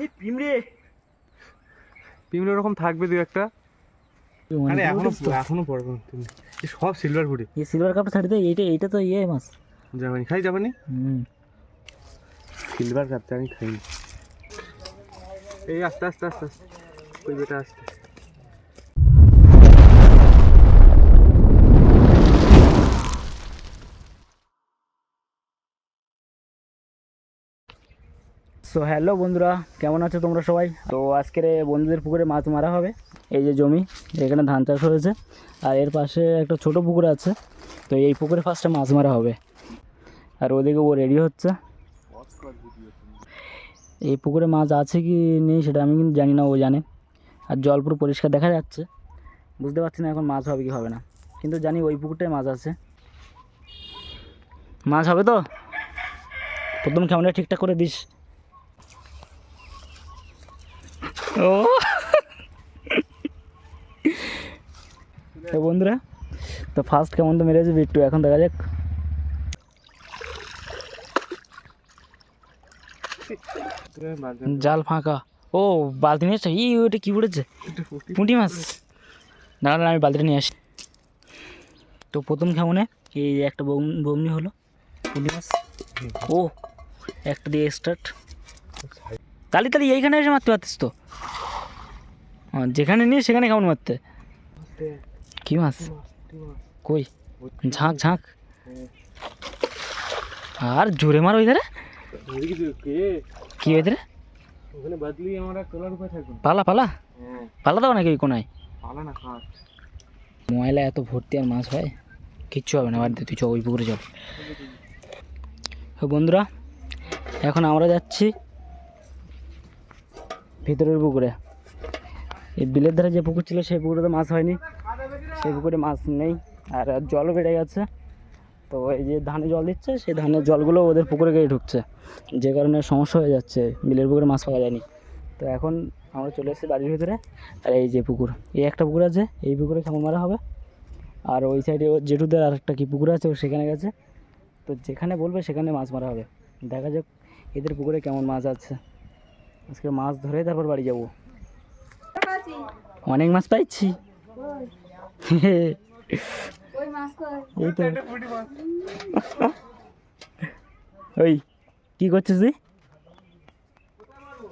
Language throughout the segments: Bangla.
এই পিমড়ে পিমড়ে ওরকম থাকবে দু একটা। আরে এখনো পড়বে সব সিলভার পুরি। এই সিলভার কাপটা ছাড়ি দে, এইটা তো ইয়ে মাছ। জাপানি খাই জাপানি। সিলভার কাপটা আমি খাইনি। এই আস্তে আস্তে আস্তে আস্তে ওই বেটা আস্তে। সো হ্যালো বন্ধুরা, কেমন আছো তোমরা সবাই? তো আজকের বন্ধুদের পুকুরে মাছ মারা হবে। এই যে জমি, এখানে ধান চাষ হয়েছে, আর এর পাশে একটা ছোট পুকুর আছে। তো এই পুকুরে ফার্স্টে মাছ মারা হবে, আর ওদিকে ও রেডি হচ্ছে। এই পুকুরে মাছ আছে কি নেই সেটা আমি কিন্তু জানি না, ও জানে। আর জল পুরো পরিষ্কার দেখা যাচ্ছে, বুঝতে পারছি না এখন মাছ হবে কি হবে না, কিন্তু জানি ওই পুকুরটায় মাছ আছে। মাছ হবে তো? প্রথম ক্যামেরা ঠিকঠাক করে দিস। ও তো বন্ধুরা, তো ফার্স্ট কেমন তো মেরেছে বিট্টু, এখন দেখা যাক। জাল ফাঁকা। ও বালতি নিয়ে এসছে। ওটা কী পড়েছে? পুঁটি মাছ। না না, আমি বালতিটা নিয়ে আসি। তো প্রথম কেমনে এই একটা বমনি হলো পুঁটি মাছ। ও একটা দিয়ে স্টার্ট। তালি এইখানে এসে মারতে পারতিস তো, যেখানে নিয়ে সেখানে কেমন মারতে। কি মাছ? কই? ঝাঁক ঝাঁক। আর জোরে মার ওই ধারে। কি ওই ধারে? পালা পালা পালা দাও নাকি ওই কোনায়? ময়লা এত ভর্তি আর মাছ হয়, কিচ্ছু হবে না। বাড়িতে তুই চ, ওই পুকুরে চল। বন্ধুরা, এখন আমরা যাচ্ছি ভিতরের পুকুরে। এই বিলের ধারে যে পুকুর ছিল সেই পুকুরে তো মাছ হয়নি, সেই পুকুরে মাছ নেই, আর জলও বেড়ে গেছে। তো এই যে ধানে জল দিচ্ছে, সেই ধানের জলগুলো ওদের পুকুরে গিয়ে ঢুকছে, যে কারণে সমস্যা হয়ে যাচ্ছে, বিলের পুকুরে মাছ পাওয়া যায়নি। তো এখন আমরা চলে এসেছি বাড়ির ভিতরে। আর এই যে পুকুর, এই একটা পুকুর আছে, এই পুকুরে কেমন মারা হবে। আর ওই সাইডে ওর জেঠুদের আর একটা কি পুকুর আছে, ও সেখানে গেছে। তো যেখানে বলবে সেখানে মাছ মারা হবে। দেখা যাক এদের পুকুরে কেমন মাছ আছে। আজকে মাছ ধরে তারপর বাড়ি যাব। অনেক মাছ পাইছি। এই তো। ওই কি করছিস তুই?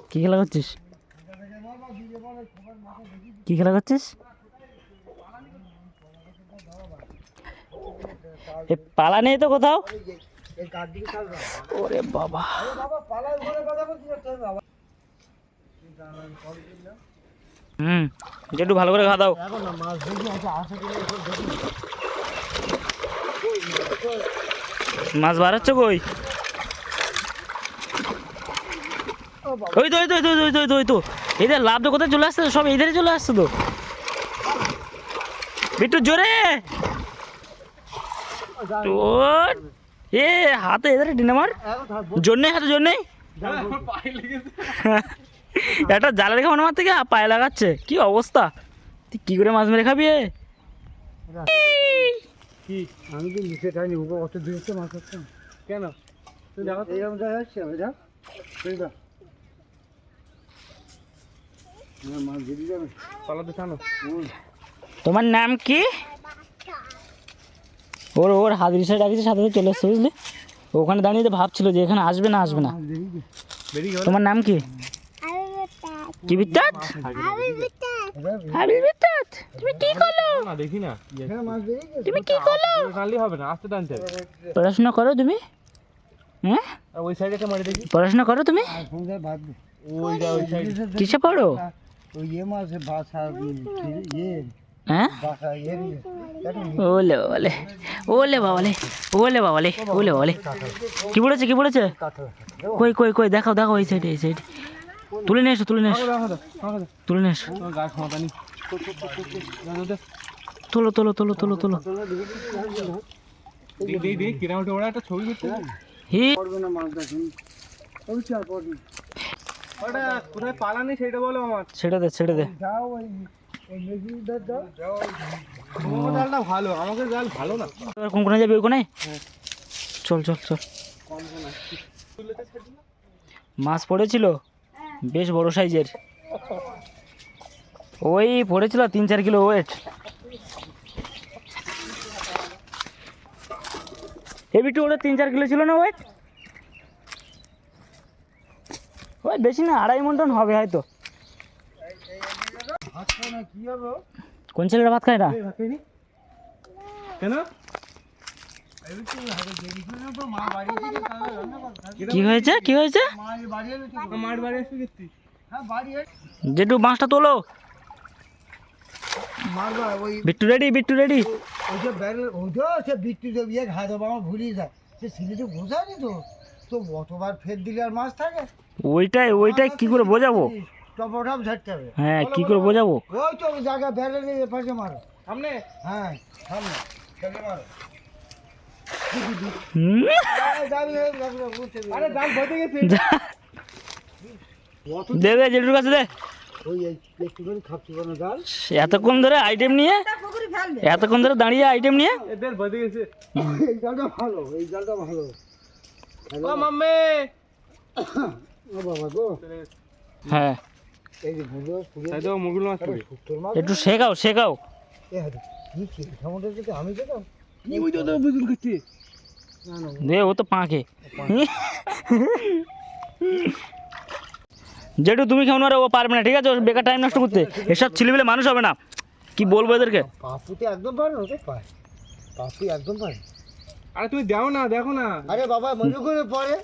কি খেলা করছিস? কি খেলা করছিস? এ পালা নেই তো কোথাও? ওরে বাবা, একটু ভালো করে খাওয়া দাও। মাছ বার হচ্ছে কই? ওই তো ওই তো ওই তো ওই তো ওই তো এদের লাভ তো কোথায় চলে আসছে, সব এই ধারে চলে আসছে তো। বিট্টু জোরে এ হাতে এধারে ডিনে মার। জোর নেই হাতে, জোর নেই। একটা জালে রেখে মনে মারতে গিয়ে পায়ে লাগাচ্ছে। কি অবস্থা, তুই কি করে মাছ মেরে খাবি? আমি তো নিচে খাইনি, উপর অত দূরত্ব মাছ হচ্ছে কেন? তুই দেখো এইরকম জায়গায় আসছি আমি, যা মাছ বেরিয়ে যাবে। পালাতে চানো? তোমার নাম কি? ওর ওর হাত রিসাইড ডাকিছে, সাথে চলে এসছে বুঝলি। ওখানে দাঁড়িয়ে ভাবছিল যে এখানে আসবে না আসবে না। তোমার নাম কি? কি বিত্তাত? তুমি কি করলো? দেখি না, তুমি কি করলো? হবে না, আস্তে টানতে হবে। পড়াশোনা করো তুমি? হ্যাঁ, ওই সাইডে একটা মারি দেখি। পড়াশোনা করো তুমি? কিসে পড়ো? হ্যাঁ, ওলে বাবালে ওলে বাবালে ওলে বাবালে ওলে বাবালে। কি পড়েছে কি পড়েছে? কই কই কই দেখাও দেখাও, এই সাইডে এই সাইডে। তুলে নিয়ে এসো তুলে নিয়ে এসো তুলে নিয়ে এসো। তোলো তোলো তোলো তোলো তোলো। ছবি করতে কোথায় পালানি সেটা বলো আমার। ছেড়ে দে ছেড়ে দে। জালটা ভালো, আমাকে জাল ভালো না। কোন কোনে যাবি? ওই কোনে চল চল চল। মাছ পড়েছিল বেশ বড় সাইজের, ওই পড়েছিল 3-4 কিলো ওয়েট। হেভিটু ওটা 3-4 কিলো ছিল না ওয়েট? ওই বেশি না, 2.5 মণ টন হবে হয়তো। কোন ছেলেটা ভাত খায় না? কেন? কি হয়েছে, কি হয়েছে? মার বাড়ি আসতে গেছি। জেঠু বাঁশটা তোলো। Bittu ready, Bittu ready. ওইটাই ওইটাই কি করে বোঝাবো? হ্যাঁ কি করে বোঝাবো? ওই তো জায়গা বেড়ে পাশে মারো সামনে। হ্যাঁ সামনে চলে মারো হুম? আরে জাল বেঁধে গেছে। দে দে জেঠুর কাছে দে। ওই একটুখানি খাচ্ছি না জাল এতক্ষণ ধরে আইটেম নিয়ে, এতক্ষণ ধরে দাঁড়িয়ে আইটেম নিয়ে। এদের বেঁধে গেছে। এই জালটা ভালো, এই জালটা ভালো। ও মাম্মে। ও বাবা গো, হ্যাঁ এই যে ভুলো পুড়ে তাই তো মুরগুলো মাছ পড়ি। সুতোর মাছ একটু শেখাও শেখাও। এ হাতে কি কি সামনে যদি আমি যেতাম কি বুঝো তো বুঝুন করছি। না না দে ও তো পাঁকে। জেঠু তুমি কেমন মারো, ও পারবে না, ঠিক আছে? ও বেকার টাইম নষ্ট করতে, এসব ছেলেমেলে মানুষ হবে না। কি বলবো এদেরকে? পাপুতে একদম পারে ওকে পায়, পাপু একদম পারে। আরে তুমি দাও না, দেখো না। আরে বাবা মনে করে পরে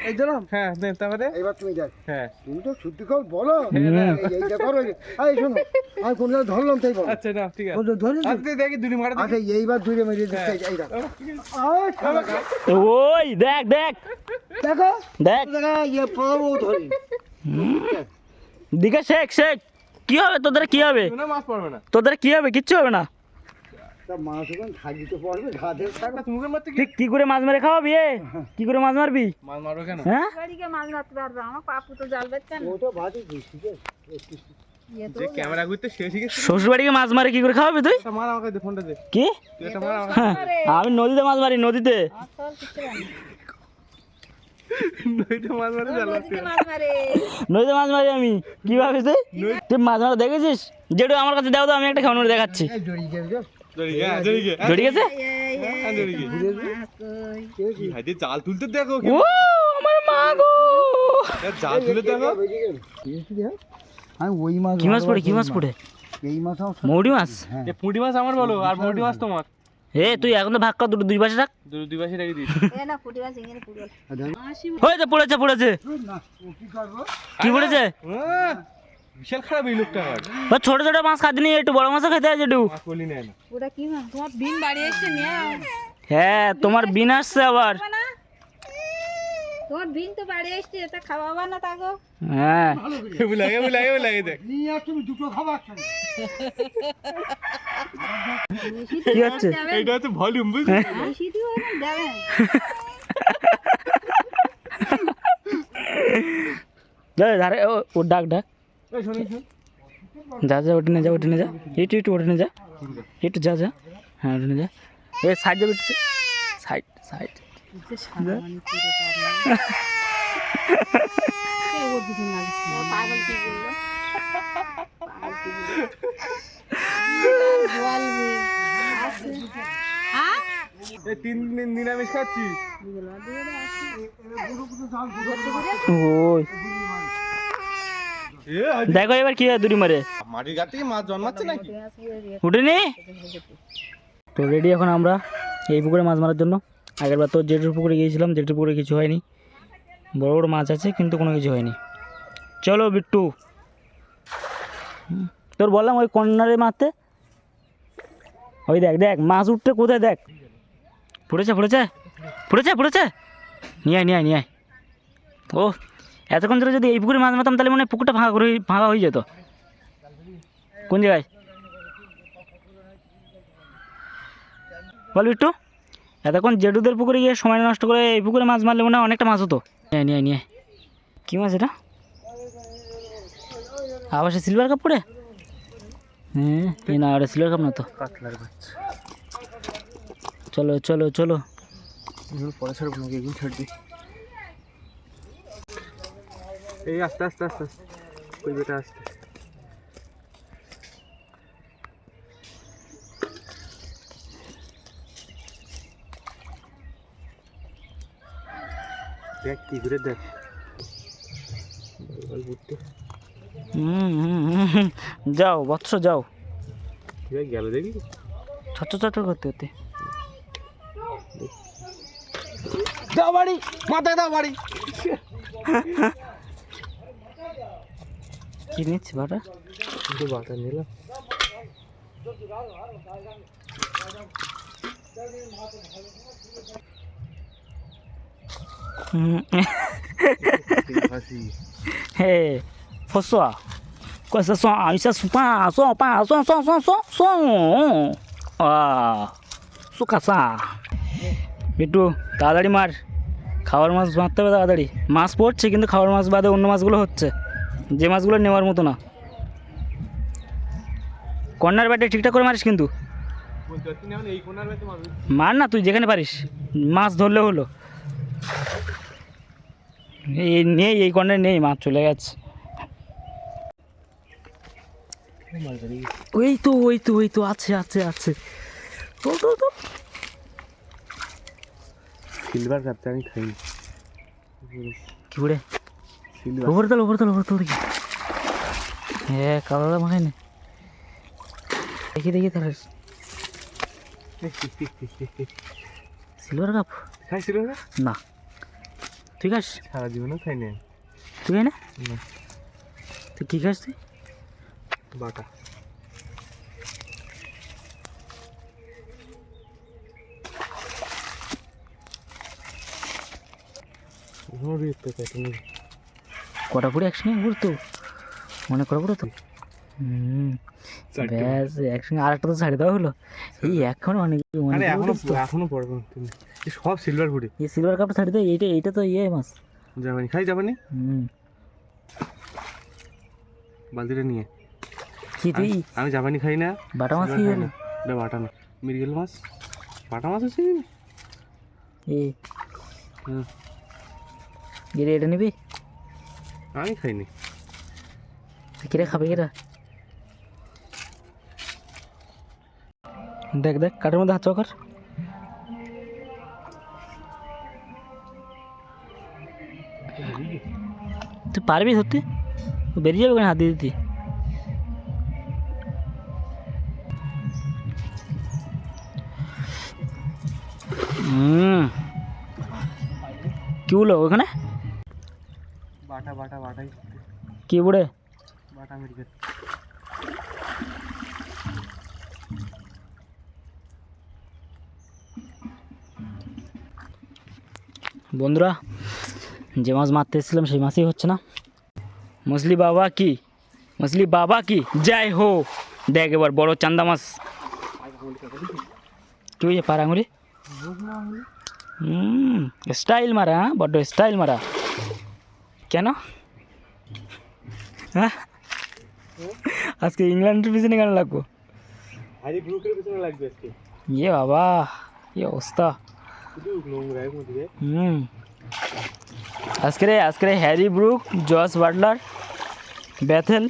এই দিলাম। হ্যাঁ দে তারপরে। এবার তুমি দেখ, হ্যাঁ তুমি তো সত্যি খবর বলো। এইটা করো, এই শোনো আমি কোন জায়গায় ধরলাম তাই বলো। আচ্ছা না ঠিক আছে। ধরে আজকে দেখি দুলি মারা আচ্ছা এইবার ধরে মেরে দিচ্ছি। এই দেখো ওই দেখ দেখ দেখো দেখ, দেখা ইয়ে পাবো ধরে দিকে শেখ শেখ। কি হবে তোদের, কি হবে না, মাছ পড়বে না। তোদের, কি হবে? কিচ্ছু হবে না। তা মাছ ওখানে থাকি তো পড়বে ঘাটের থাকবে। তুমি মারতে কি? ঠিক কি করে মাছ মেরে খাওয়াবি? কি করে মাছ মারবি? মাছ মারবে কেন? হ্যাঁ বাড়িকে মাছ মারতে পারবে, আমার পাপু তো জাল বেচতেন ও তো বাড়ি ঠিক আছে। যে ক্যামেরা ঘুরতে সে শিখেছে। শ্বশুর বাড়িকে মাছ মারে কি করে খাওয়াবি তুই? একটা মার আমাকে দে, ফোনটা দে। কি? তুই একটা মার আমাকে। হ্যাঁ, আমি নদীতে মাছ মারি, নদীতে। আসল কিছু জানি না। নইতে মাছ মারতে জাল মারতে। নদীতে মাছ মারে। নদীতে মাছ মারি আমি। কি ভাবিস তুই? তুই মাছ মারা দেখেছিস? যেটু আমার কাছে দাও তো, আমি একটা খাওয়ানো দেখাচ্ছি। এই জড়ি গেছে জড়ি গে, জড়ি গে। জড়ি গেছে? হ্যাঁ জড়ি গে। মাছ কই? কি হাতে জাল তুলতে দেখো। ও আমার মা গো! জাল তুলে দেখো। আমি ওই মাছ কি মাছ পড়ে, কি মাছ পড়ে? এই মাছ মৌরি মাছ? এ পুঁটি মাছ আমার বলো, আর পুঁটি মাছ তোমার। এ তুই এখন তো ভাগ কর, দুটো দুই পাশে রাখ। দুই পাশে রেখে দিস। এ না পুঁটি মাছ, ইংরেজি পুঁটি মাছ। মাসি হয়েছে, পড়েছে পড়েছে। না ও কি করবো কি পড়েছে? বিশাল খারাপ এই লোকটা আমার। ও ছোট ছোট মাছ খাতে নিয়ে একটু বড় মাছও খেতে হয় যেটু। মাছ বলি নেয় না। ওটা কি মাছ? তোমার বিন বাড়ি এসছে নিয়ে হ্যাঁ তোমার বিন আসছে আবার। না, তোমার বিন তো বাড়ি এসছে, এটা খাওয়াবা না তাগো? হ্যাঁ লাগে দেখ। নিয়ে আর তুমি দুটো খাবার খাবে। কি হচ্ছে? এইটা হচ্ছে ভলিউম, বুঝলি? মিশিয়ে দেবেন। ধারে ও ডাক ডাক। এই শোন, শোন। যা যা উঠে নে যা, উঠে নে যা, একটু একটু উঠে নে যা, একটু যা যা। হ্যাঁ উঠে নে যা। এ সাইড যাবে, সাইড সাইড। পাগল কি বললো? হ্যাঁ এই 3 দিন নিরামিষ খাচ্ছি। ওই দেখো এবার কি হয় দুটি মারে। মাটির গাছ থেকে মাছ জন্মাচ্ছে নাকি? উঠেনি তো রেডি এখন আমরা এই পুকুরে মাছ মারার জন্য। আগেরবার তো জেঠুর পুকুরে গিয়েছিলাম, জেঠুর পুকুরে কিছু হয়নি, বড় বড় মাছ আছে কিন্তু কোনো কিছু হয়নি। চলো বিট্টু, তোর বললাম ওই কর্নারে মারতে। ওই দেখ দেখ মাছ উঠতে কোথায়, দেখ পড়েছে পড়েছে পড়েছে পড়েছে। নিয়ে আয় নিয়ে আয় নিয়ে আয়। ও এতক্ষণ ধরে যদি এই পুকুরে মাছ মারতাম তাহলে মনে হয় পুকুরটা ফাঁকা হয়ে যেত। কোন জায়গায় বল বিট্টু? এতক্ষণ জেঠুদের পুকুরে গিয়ে সময় নষ্ট করে এই পুকুরে মাছ মারলে মনে হয় অনেকটা মাছ হতো। নিয়ে নিয়ে নিয়ে। কী মাছ এটা? আবার সে সিলভার কাপ পড়ে? হ্যাঁ এই না, ওটা সিলভার কাপ না তো, কাতলার মাছ। চলো চলো চলো। পরে ছাড়বো নাকি, এগুলো ছাড়বি? এই আস্তে আস্তে আস্তে আস্তে ওই বেটা আস্তে। দেখ কি করে দেখ যাও বৎস যাও, গেল দেখি ছোট ছোট করতে করতে দাও বাড়ি, মাথায় দাও বাড়ি। কি নিচ্ছি বাটা? কিন্তু বাটা নিলাম। হে ফসা কইসা সো আইসা সুপা সো পা সো সো সো সো সো সুকাসা বিট্টু তাড়াতাড়ি মার, খাওয়ার মাছ মারতে হবে তাড়াতাড়ি। মাছ পড়ছে কিন্তু খাওয়ার মাছ বাদে অন্য মাছগুলো হচ্ছে, যে মাছগুলো নেওয়ার মতো না। কর্নার ব্যাটে ঠিকঠাক করে মারিস কিন্তু, মার না তুই যেখানে পারিস, মাছ ধরলে হলো। এই নেই, এই কর্নারে নেই, মাছ চলে গেছে। ওই তো ওই তো ওই তো আছে আছে আছে, তো তো তো সিলভার কাপটা আমি খাইনি। কি করে সিলভার ওপর তোল ওপর তোল ওপর তোল দেখি। হ্যাঁ কালোটা মাখাই না, দেখি দেখি তাহলে। সিলভার কাপ খাইছিল না? না তুই খাস? সারা জীবনও খাইনি আমি। তুই খাই না? না। তুই কী খাস তুই? বাটা। কটা পুরো একসঙ্গে ঘুরতো, মনে করা পুরো তো। ব্যাস একসঙ্গে আর একটা তো ছাড়ি দেওয়া হলো। এই এখন অনেক এখনো পড়বে সব সিলভার ফুটি। এই সিলভার কাপটা ছাড়ি দেয়, এইটা এইটা তো ইয়ে মাছ জাপানি খাই যাবানি। বালতিটা নিয়ে কি তুই? আমি জাপানি খাই না। বাটা মাছ খেয়ে গেলি? এটা বাটা না, মৃগেল মাছ। বাটা মাছ আছে এই গিরে এটা নিবি? আমি খাইনি। কিরে খাবে কিরা? দেখ দেখ কাঠের মধ্যে হাত চকর। তুই পারবি সত্যি? বেরিয়ে যাবে ওখানে হাত দিয়ে দিতি। কি বলো ওখানে? বাটা বাটা বাটাই কি বুড়ে? বাটা মৃগেল। বন্ধুরা যে মাছ মারতে এসেছিলাম সেই মাছই হচ্ছে না। মছলি বাবা কি, মছলি বাবা কি জয় হো। দেখ এবার বড় চান্দা মাছ। কি হয়েছে পার আঙুলি? স্টাইল মারা, হ্যাঁ বড্ড স্টাইল মারা। কেন হ্যাঁ আজকে ইংল্যান্ডের পিছনে কেন লাগবো? হ্যারি ব্রুকের পিছনে লাগবে আজকে। ইয়ে বাবা কি অবস্থা। আজকে Harry Brook, Jos Buttler, Bethell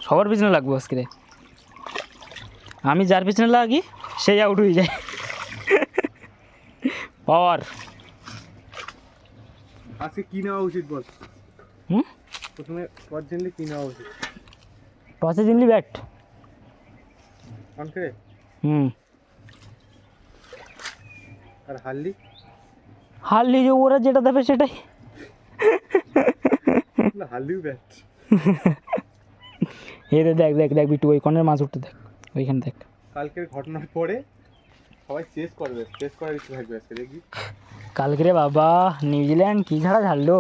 সবার পিছনে লাগবো আজকে। আমি যার পিছনে লাগি সেই আউট হয়ে যায়। পাওয়ার আজকে কি নেওয়া উচিত বল? প্রথমে টস জিতলে কি নেওয়া উচিত? টসে জিতলি ব্যাট। অনকে আর হারলি যে ওরা যেটা দেবে সেটাই। হারলিও ব্যাট। এই দেখ দেখ দেখ বিট্টু ওই কর্নার মাছ উঠতে দেখ, ওইখানে দেখ। কালকের ঘটনার পরে সবাই চেস করবে, চেস করার ইচ্ছে থাকবে আজকে দেখবি। কালকে রে বাবা নিউজিল্যান্ড কি ঝাড়া ঝাড়লো।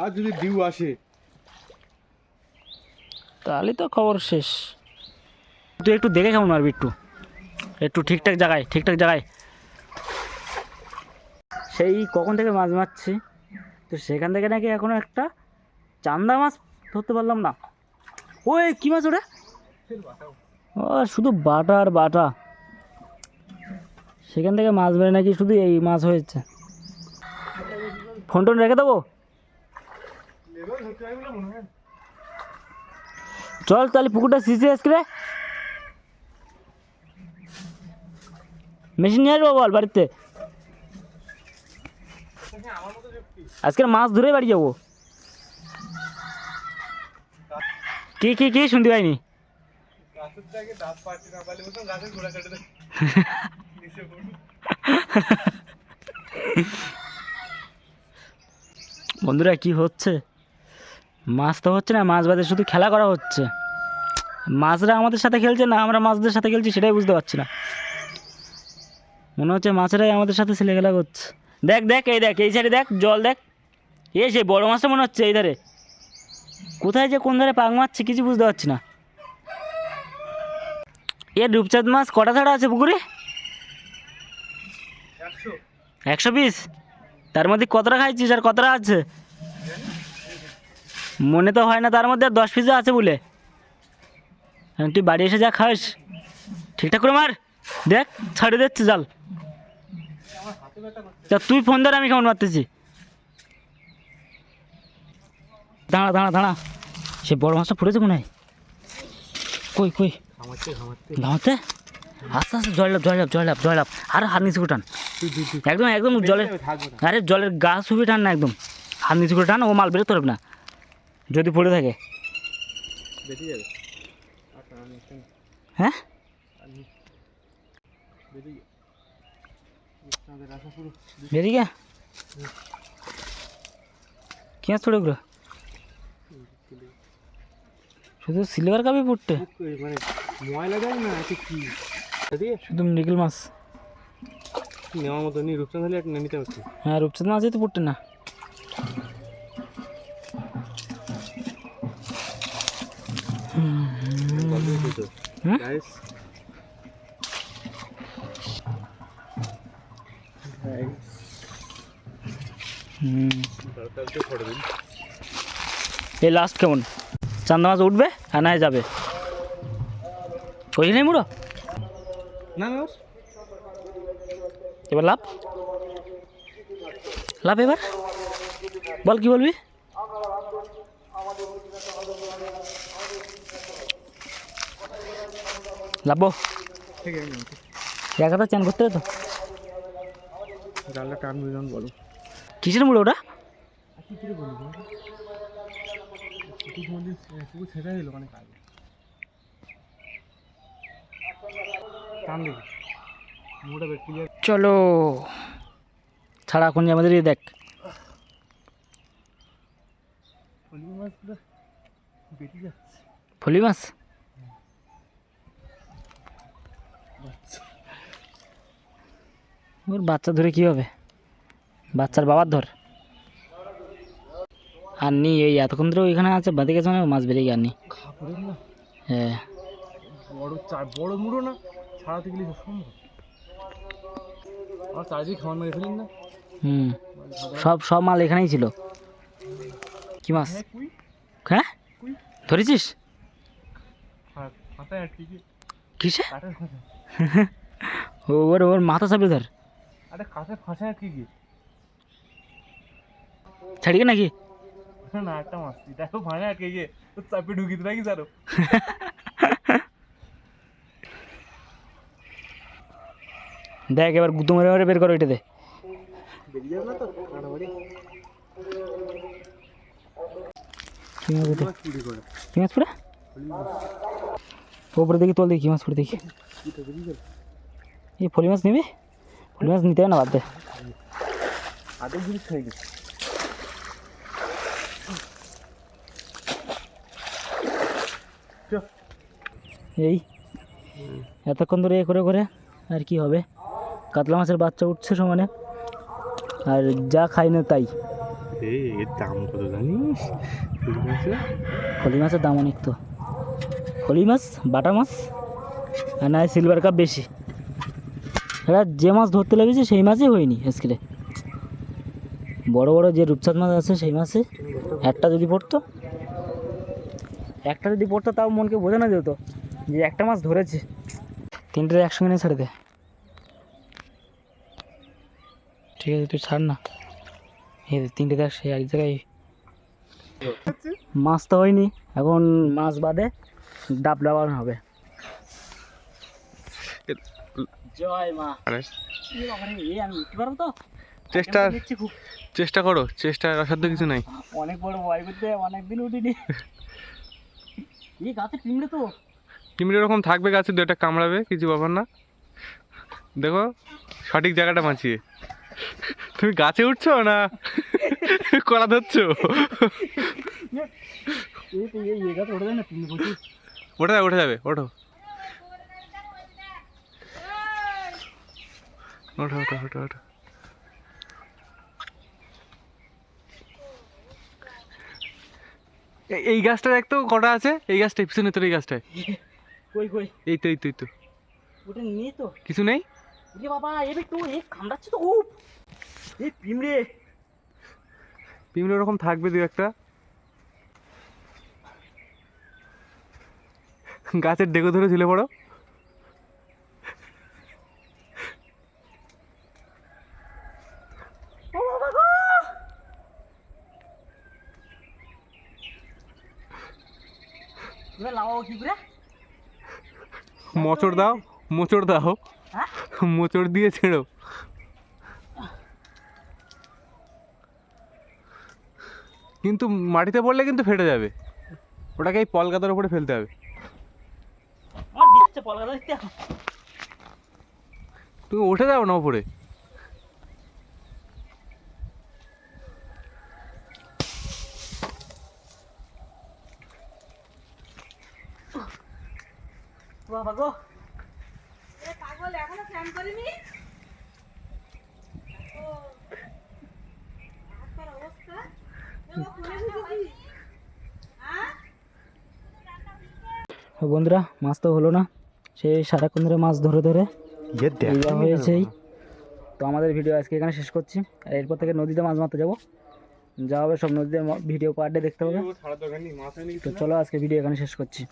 আর যদি ডিউ আসে তাহলে তো খবর শেষ। তুই একটু দেখে কেমন মারবি, একটু ঠিকঠাক জায়গায়। সেই কখন থেকে মাছ মারছি তো সেখান থেকে নাকি এখনো একটা চান্দা মাছ ধরতে পারলাম না। ওই কী মাছ ওটা? ও শুধু বাটা আর বাটা। সেখান থেকে মাছ বেড়ে নাকি শুধু এই মাছ হয়েছে। ফোন টোন রেখে দেবো? চল তাহলে পুকুরটা সিসি আজকে মেশিন নিয়ে আসবো বল বাড়িতে। আজকে মাছ ধরে বাড়ি যাবো। কি কি কি শুনতে পাইনি? বন্ধুরা কি হচ্ছে? মাছ তো হচ্ছে না, মাছ বাদে শুধু খেলা করা হচ্ছে। মাছরা আমাদের সাথে খেলছে না আমরা মাছদের সাথে খেলছি, সেটাই বুঝতে পারছি না। মনে হচ্ছে মাছেরাই আমাদের সাথে ছেলে খেলা করছে। দেখ দেখ এই দেখ, এই সাইডে দেখ, জল দেখ। এই সেই বড় মাছটা মনে হচ্ছে এই ধারে। কোথায় যে কোন ধারে পাক মারছে কিছু বুঝতে পারছি না। এ রূপচাঁদ মাছ কটা ছাড়া আছে পুকুরে? 100 পিস? তার মধ্যে কতটা খাইছিস আর কতটা আছে মনে তো হয় না। তার মধ্যে 10 পিসও আছে বলে। তুই বাড়ি এসে যা খাস ঠিকঠাক করে মার। দেখ ছাড়িয়ে দিচ্ছে জাল। তা তুই ফোন ধর, আমি কেমন মারতেছি। দাঁড়া দাঁড়া দাঁড়া, সে বড় মাছটা ফুটেছে মনে হয়। কই কই ঘামাতে? আস্তে আস্তে জয়লাভ জয়লাভ জয়লাভ জয়লাভ। আর হাত নিচে করে টান, একদম একদম জলের, আরে জলের গা ছুবি টান না, একদম হাত নিচে করে টান। ও মাল বেরোতে পারবে না যদি পড়ে থাকে। হ্যাঁ বেরিয়ে গিয়া কি মাছ পড়ে ওগুলো? শুধু সিলভার কাপে পড়তে মানে ময়লা দেয় না কি শুধু নিকেল মাছ নেওয়ার মতো নি রূপচাঁদ হলে একটা নিতে হচ্ছে। হ্যাঁ রূপচাঁদ মাছই তো পড়তে না। এই লাস্ট কেমন চান্দা মাছ উঠবে আর না যাবে ওই নেই মুড়ো না এবার লাভ লাভ এবার বল কি বলবি? লাভবো ঠিক আছে, একাটা চান করতে হবে তো। জালটা টানবি যখন বলো। কিসের মুড়ো ওটা? কি করে বলবো পুকুর ছেঁচা দিল মানে কাজ টান দেখি মুড়টা বের ক্লিয়ার। চলো ছাড়া এখন যে আমাদের দেখ ফলি মাছগুলো বেরিয়ে যাচ্ছে। ফলি মাছ ওর বাচ্চা ধরে কি হবে? বাচ্চার বাবার ধর আর নি এই এতক্ষণ ধরে ওইখানে আছে বাঁধে গেছে মানে মাছ বেরিয়ে গিয়ে নি। খাবারের না হ্যাঁ বড় মুড়ো না ছাড়াতে গেলে সম্ভব। আর চারিদিকে খাবার মেরে ফেলেন না। সব সব মাল এখানেই ছিল। কি মাছ? হ্যাঁ ধরেছিস? কিসে? ওর ওর মাথা চাপে ধর। আরে কাছে ফাঁসে কি ছাড়িয়ে নাকি? না একটা মাছ দেখো ফাঁসে আটকে গিয়ে তো চাপে ঢুকিতে নাকি জানো। দেখ এবার গুঁতো মেরে মেরে বের করো এটাতে। বেরিয়ে যাবে না তো কাটাবাড়ি কি মাছ পড়ে? ওপরে দেখি তোল দেখি কি মাছ পড়ে দেখি। এই ফলি মাছ নিবি? ফলি মাছ নিতে হবে না বাদ দে। আদৌ জিনিস হয়ে গেছে। এই এতক্ষণ ধরে এ করে করে আর কি হবে? কাতলা মাছের বাচ্চা উঠছে সমানে আর যা খাই না তাই। এর দাম কত জানিস? ফলি মাছের দাম অনেক তো। ফলি মাছ বাটা মাছ আর না সিলভার কাপ বেশি। এরা যে মাছ ধরতে লেগেছে সেই মাছই হয়নি আজকে। বড় বড় যে রূপচাঁদ মাছ আছে সেই মাছে একটা যদি পড়তো তাও মনকে বোঝানো যেত যে একটা মাছ ধরেছে। তিনটে একসঙ্গে নিয়ে ছেড়ে দে। ঠিক আছে তুই ছাড় না। এই তিনটে দেখ সে এক জায়গায়। মাছ তো হয়নি, এখন মাছ বাদে ডাব লাগানো হবে। জয় মা। আরে এ বাবারে, আমি উঠতে পারবো তো? চেষ্টা দেখছি খুব চেষ্টা করো, চেষ্টার অসাধ্য কিছু নাই। অনেক বড় ভয় করতে অনেকদিন উঠিনি। এই গাছে পিঁমড়ে তো। পিঁমড়ে এরকম থাকবে গাছে, দু একটা কামড়াবে, কিছু ব্যাপার না। দেখো সঠিক জায়গাটা বাঁচিয়ে। তুমি গাছে উঠছো না কলা ধরছো? এই তো এই গাছে ওঠা যায় না পিঁমড়ে প্রচুর। উঠে যাবে, ওঠো ওঠো ওঠো ওঠো ওঠো। এই গাছটা দেখতো কটা আছে, এই গাছটা পিছনে তোর, এই গাছটায়। কই কই? এই তো এই তো এই তো, ওটা নেই তো। কিছু নেই। এ বাবা, এবার তো এই কামড়াচ্ছে তো খুব। এই পিঁমড়ে। পিঁমড়ে ওরকম থাকবে দু একটা। গাছের ডেকো ধরে ঝুলে পড়ো। ও বাবা গো! এবার লাগাবো কি করে? মোচড় দাও, মোচড় দাও, হ্যাঁ? মোচড় দিয়ে ছেড়ো। কিন্তু মাটিতে পড়লে কিন্তু ফেটে যাবে, ওটাকে এই পলকাতার উপরে ফেলতে হবে। আমার দিচ্ছে পলকা দিচ্ছে। তুমি উঠে যাও না উপরে। বাবা গো! এ পাগল এখনো স্নান করিনি? ও হাতের অবস্থা এগুলো খুলে দিয়েছি। হ্যাঁ বন্ধুরা, মাছ তো হলো না, সেই সারাক্ষণ ধরে মাছ ধরে ধরে যা হয়েছেই। তো আমাদের ভিডিও আজকে এখানে শেষ করছি। আর এরপর থেকে নদীতে মাছ মারতে যাবো, যা হবে সব নদীতে ভিডিও পার্টে দেখতে হবে। তো চলো আজকে ভিডিও এখানে শেষ করছি।